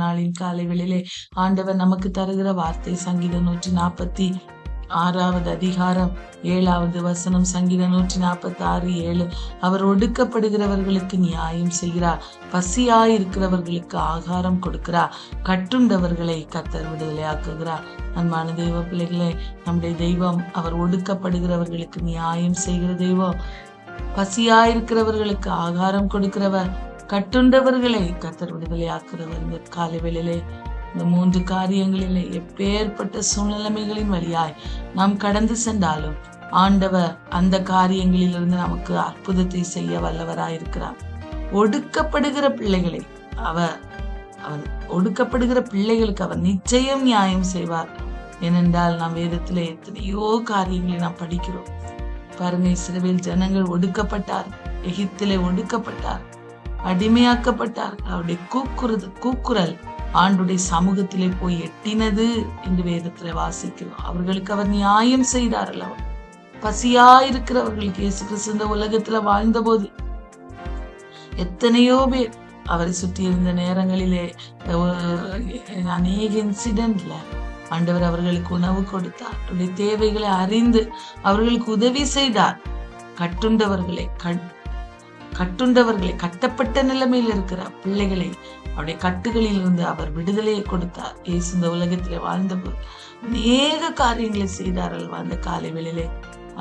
நாளின் காலை வேளையிலே ஆண்டவர் நமக்கு தருகிற வார்த்தை சங்கீதம் 146 அதிகாரம் 7வது வசனம். சங்கீதம் 146:7. அவர் ஒடுக்கப்படுகிறவர்களுக்கு நியாயம் செய்கிறார், பசியாயிருக்கிறவர்களுக்கு ஆகாரம் கொடுக்கிறார், கட்டுண்டவர்களை கர்த்தர் விடுதலையாக்குகிறார். அன்பான தெய்வ பிள்ளைகளே, நம்முடைய தெய்வம் அவர் ஒடுக்கப்படுகிறவர்களுக்கு நியாயம் செய்கிற தெய்வம், பசியாயிருக்கிறவர்களுக்கு ஆகாரம் கொடுக்கிறவர், கட்டுண்டவர்களை கர்த்தர் விடுதலையாக்குறவர். இந்த காலை வேளையிலே இந்த 3 காரியங்களிலே எப்பேற்பட்ட சூழ்நிலைமைகளின் வழியாய் நாம் கடந்து சென்றாலும் ஆண்டவர் அந்த காரியங்களிலிருந்து நமக்கு அற்புதத்தை செய்ய வல்லவராயிருக்கிறார். ஒடுக்கப்படுகிற பிள்ளைகளை அவர் ஒடுக்கப்படுகிற பிள்ளைகளுக்கு அவர் நிச்சயம் நியாயம் செய்வார். ஏனென்றால் நாம் வேதத்திலே எத்தனையோ காரியங்களை நாம் படிக்கிறோம். பாருங்க, இஸ்ரவேல் ஜனங்கள் ஒடுக்கப்பட்டார், எகிப்திலே ஒடுக்கப்பட்டார், அடிமையாக்கப்பட்டார். அவருடைய கூக்குரல் ஆண்டுடைய சமூகத்திலே போய் எட்டினது என்று வேதத்துல வாசிக்கிறோம். அவர்களுக்கு அவர் நியாயம் செய்தார் அல்லவா? பசியாயிருக்கிறவர்களுக்கு இயேசு கிறிஸ்து இந்த உலகத்துல வாழ்ந்த போது எத்தனையோ பேர் அவரை சுற்றி இருந்த நேரங்களிலே அநேக இன்சிடென்ட்ல ஆண்டவர் அவர்களுக்கு உணவு கொடுத்தார், அவருடைய தேவைகளை அறிந்து அவர்களுக்கு உதவி செய்தார். கட்டுண்டவர்களை கட்டப்பட்ட நிலைமையில் இருக்கிற பிள்ளைகளை அவருடைய கட்டுகளில் இருந்து அவர் விடுதலையை கொடுத்தார். இயேசு இந்த உலகத்திலே வாழ்ந்தபோது அநேக காரியங்களை செய்தார் அல்வா? அந்த காலை வேளையிலே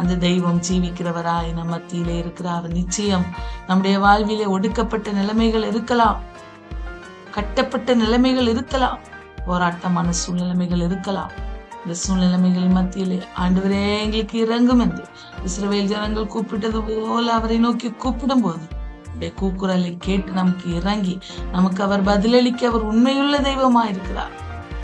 அந்த தெய்வம் ஜீவிக்கிறவராய் நம் மத்தியிலே இருக்கிறார். அவர் நிச்சயம் நம்முடைய வாழ்விலே ஒடுக்கப்பட்ட நிலைமைகள் இருக்கலாம், கட்டப்பட்ட நிலைமைகள் இருக்கலாம், போராட்டமான சூழ்நிலைமைகள் இருக்கலாம். இந்த சூழ்நிலைமைகள் மத்தியிலே ஆண்டவரே எங்களுக்கு இறங்கும் என்று இஸ்ரவேல் ஜனங்கள் கூப்பிட்டது போல அவரை நோக்கி கூப்பிடும் போது கூக்குரலை கேட்டு நமக்கு இறங்கி நமக்கு அவர் பதிலளிக்க அவர் உண்மையுள்ள தெய்வமா இருக்கிறார்.